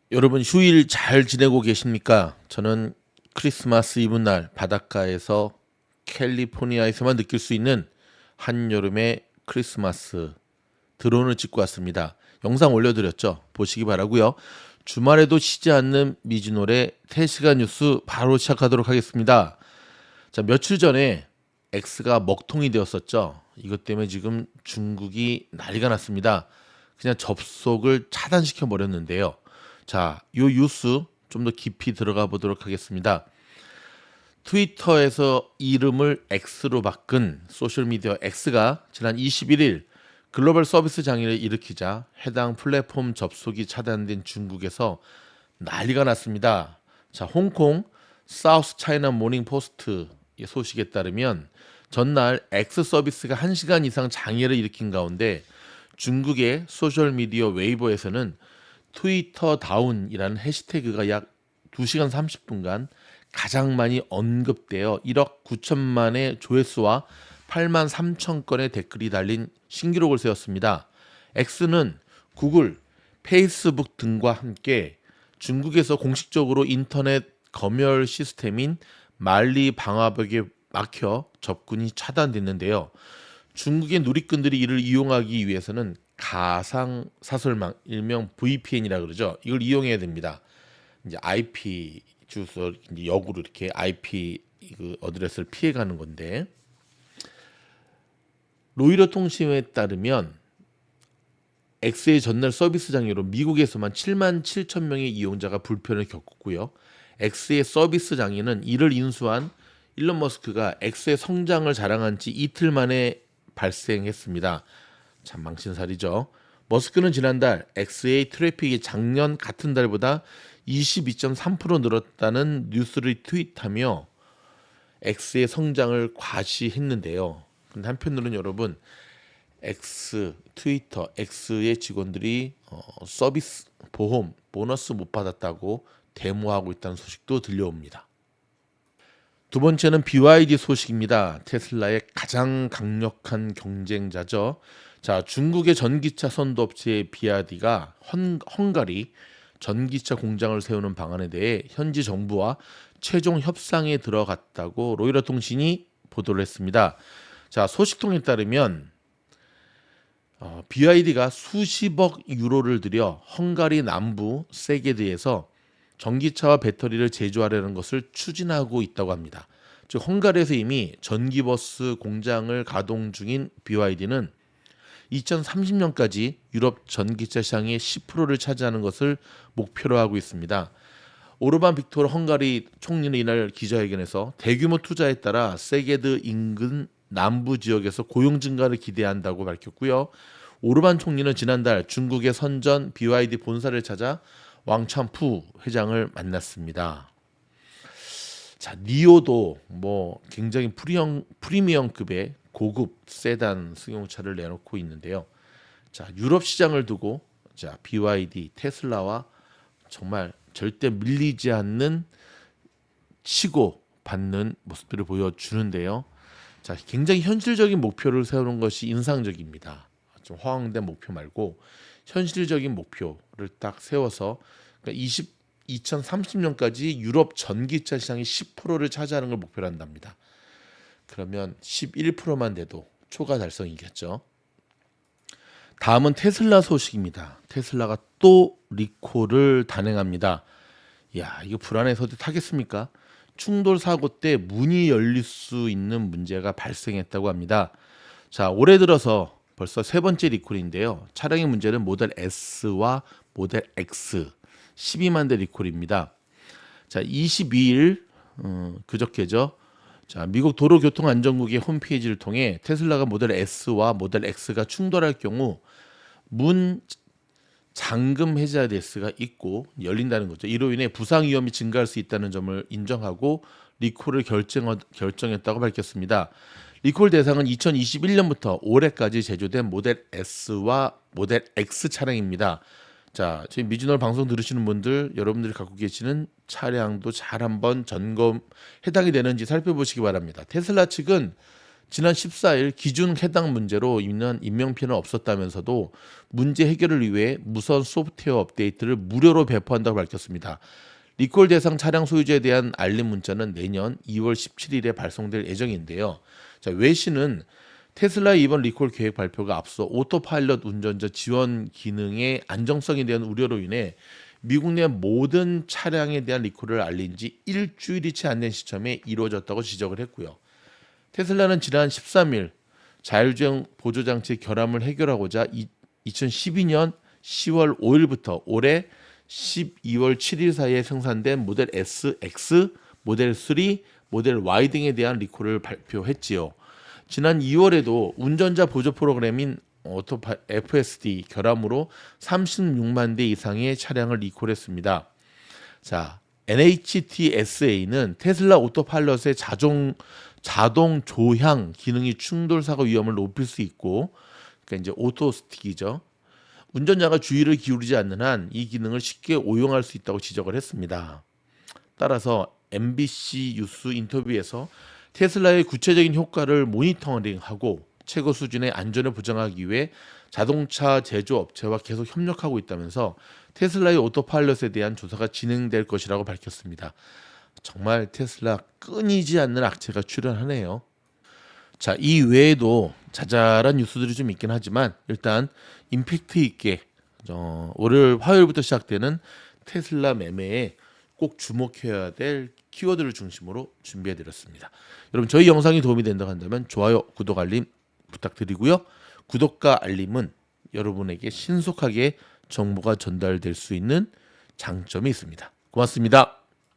여러분 휴일 잘 지내고 계십니까? 저는 크리스마스 이브 날 바닷가에서 캘리포니아에서만 느낄 수 있는 한여름의 크리스마스 드론을 찍고 왔습니다. 영상 올려드렸죠? 보시기 바라고요. 주말에도 쉬지 않는 미즈노의 3시간 뉴스 바로 시작하도록 하겠습니다. 자, 며칠 전에 X가 먹통이 되었었죠. 이것 때문에 지금 중국이 난리가 났습니다. 그냥 접속을 차단시켜 버렸는데요. 자, 요 뉴스 좀 더 깊이 들어가 보도록 하겠습니다. 트위터에서 이름을 X로 바꾼 소셜미디어 X가 지난 21일 글로벌 서비스 장애를 일으키자 해당 플랫폼 접속이 차단된 중국에서 난리가 났습니다. 자, 홍콩 사우스 차이나 모닝 포스트의 소식에 따르면 전날 X 서비스가 1시간 이상 장애를 일으킨 가운데 중국의 소셜미디어 웨이보에서는 트위터 다운이라는 해시태그가 약 2시간 30분간 가장 많이 언급되어 1억 9천만의 조회수와 8만 3천 건의 댓글이 달린 신기록을 세웠습니다. X는 구글, 페이스북 등과 함께 중국에서 공식적으로 인터넷 검열 시스템인 만리 방화벽에 막혀 접근이 차단됐는데요. 중국의 누리꾼들이 이를 이용하기 위해서는 가상 사설망, 일명 VPN이라 그러죠. 이걸 이용해야 됩니다. 이제 IP 주소 이제 역으로 이렇게 IP 그 어드레스를 피해가는 건데 로이터 통신에 따르면 X의 전날 서비스 장애로 미국에서만 7만 7천 명의 이용자가 불편을 겪었고요. X의 서비스 장애는 이를 인수한 일론 머스크가 X의 성장을 자랑한 지 이틀 만에 발생했습니다. 참 망신살이죠. 머스크는 지난달 X의 트래픽이 작년 같은 달보다 22.3% 늘었다는 뉴스를 트윗하며 X의 성장을 과시했는데요. 근데 한편으로는 여러분 트위터 X의 직원들이 서비스 보험 보너스 못 받았다고 데모하고 있다는 소식도 들려옵니다. 두 번째는 BYD 소식입니다. 테슬라의 가장 강력한 경쟁자죠. 자, 중국의 전기차 선도업체 BYD가 헝가리 전기차 공장을 세우는 방안에 대해 현지 정부와 최종 협상에 들어갔다고 로이터 통신이 보도를 했습니다. 자, 소식통에 따르면 BYD가 수십억 유로를 들여 헝가리 남부 세게드에서 전기차와 배터리를 제조하려는 것을 추진하고 있다고 합니다. 즉 헝가리에서 이미 전기버스 공장을 가동 중인 BYD는 2030년까지 유럽 전기차 시장의 10%를 차지하는 것을 목표로 하고 있습니다. 오르반 빅토르 헝가리 총리는 이날 기자회견에서 대규모 투자에 따라 세게드 인근 남부 지역에서 고용 증가를 기대한다고 밝혔고요. 오르반 총리는 지난달 중국의 선전 BYD 본사를 찾아 왕찬푸 회장을 만났습니다. 자, 니오도 뭐 굉장히 프리미엄급의 고급 세단 승용차를 내놓고 있는데요. 자, 유럽 시장을 두고 자, BYD, 테슬라와 정말 절대 밀리지 않는 치고 받는 모습들을 보여주는데요. 자, 굉장히 현실적인 목표를 세우는 것이 인상적입니다. 좀 허황된 목표 말고 현실적인 목표를 딱 세워서 그러니까 2030년까지 유럽 전기차 시장의 10%를 차지하는 걸 목표로 한답니다. 그러면 11%만 돼도 초과 달성이겠죠. 다음은 테슬라 소식입니다. 테슬라가 또 리콜을 단행합니다. 야, 이거 불안해서도 타겠습니까? 충돌 사고 때 문이 열릴 수 있는 문제가 발생했다고 합니다. 자, 올해 들어서 벌써 세 번째 리콜인데요. 차량의 문제는 모델 S와 모델 X 12만 대 리콜입니다. 자, 22일 그저께죠. 자, 미국 도로교통안전국의 홈페이지를 통해 테슬라가 모델 S와 모델 X가 충돌할 경우 문 잠금 해제 데스가 있고 열린다는 거죠. 이로 인해 부상 위험이 증가할 수 있다는 점을 인정하고 리콜을 결정했다고 밝혔습니다. 리콜 대상은 2021년부터 올해까지 제조된 모델 S와 모델 X 차량입니다. 자, 저희 미즈널 방송 들으시는 분들, 여러분들이 갖고 계시는 차량도 잘 한번 점검 해당이 되는지 살펴보시기 바랍니다. 테슬라 측은 지난 14일 기준 해당 문제로 인한 인명피해는 없었다면서도 문제 해결을 위해 무선 소프트웨어 업데이트를 무료로 배포한다고 밝혔습니다. 리콜 대상 차량 소유자에 대한 알림 문자는 내년 2월 17일에 발송될 예정인데요. 자, 웨시는 테슬라의 이번 리콜 계획 발표가 앞서 오토파일럿 운전자 지원 기능의 안정성에 대한 우려로 인해 미국 내 모든 차량에 대한 리콜을 알린 지 일주일이 채 안 된 시점에 이루어졌다고 지적을 했고요. 테슬라는 지난 13일 자율주행 보조장치 결함을 해결하고자 2012년 10월 5일부터 올해 12월 7일 사이에 생산된 모델 S, X, 모델 3, 모델 Y 등에 대한 리콜을 발표했지요. 지난 2월에도 운전자 보조 프로그램인 FSD 결함으로 36만 대 이상의 차량을 리콜했습니다. 자, NHTSA는 테슬라 오토파일럿의 자동 조향 기능이 충돌 사고 위험을 높일 수 있고, 그러니까 이제 오토스틱이죠. 운전자가 주의를 기울이지 않는 한 이 기능을 쉽게 오용할 수 있다고 지적을 했습니다. 따라서 MBC 뉴스 인터뷰에서 테슬라의 구체적인 효과를 모니터링하고 최고 수준의 안전을 보장하기 위해 자동차 제조업체와 계속 협력하고 있다면서 테슬라의 오토파일럿에 대한 조사가 진행될 것이라고 밝혔습니다. 정말 테슬라 끊이지 않는 악재가 출현하네요. 자, 이 외에도 자잘한 뉴스들이 좀 있긴 하지만 일단 임팩트 있게 월요일 화요일부터 시작되는 테슬라 매매에 꼭 주목해야 될 키워드를 중심으로 준비해드렸습니다. 여러분, 저희 영상이 도움이 된다고 한다면 좋아요, 구독, 알림 부탁드리고요. 구독과 알림은 여러분에게 신속하게 정보가 전달될 수 있는 장점이 있습니다. 고맙습니다.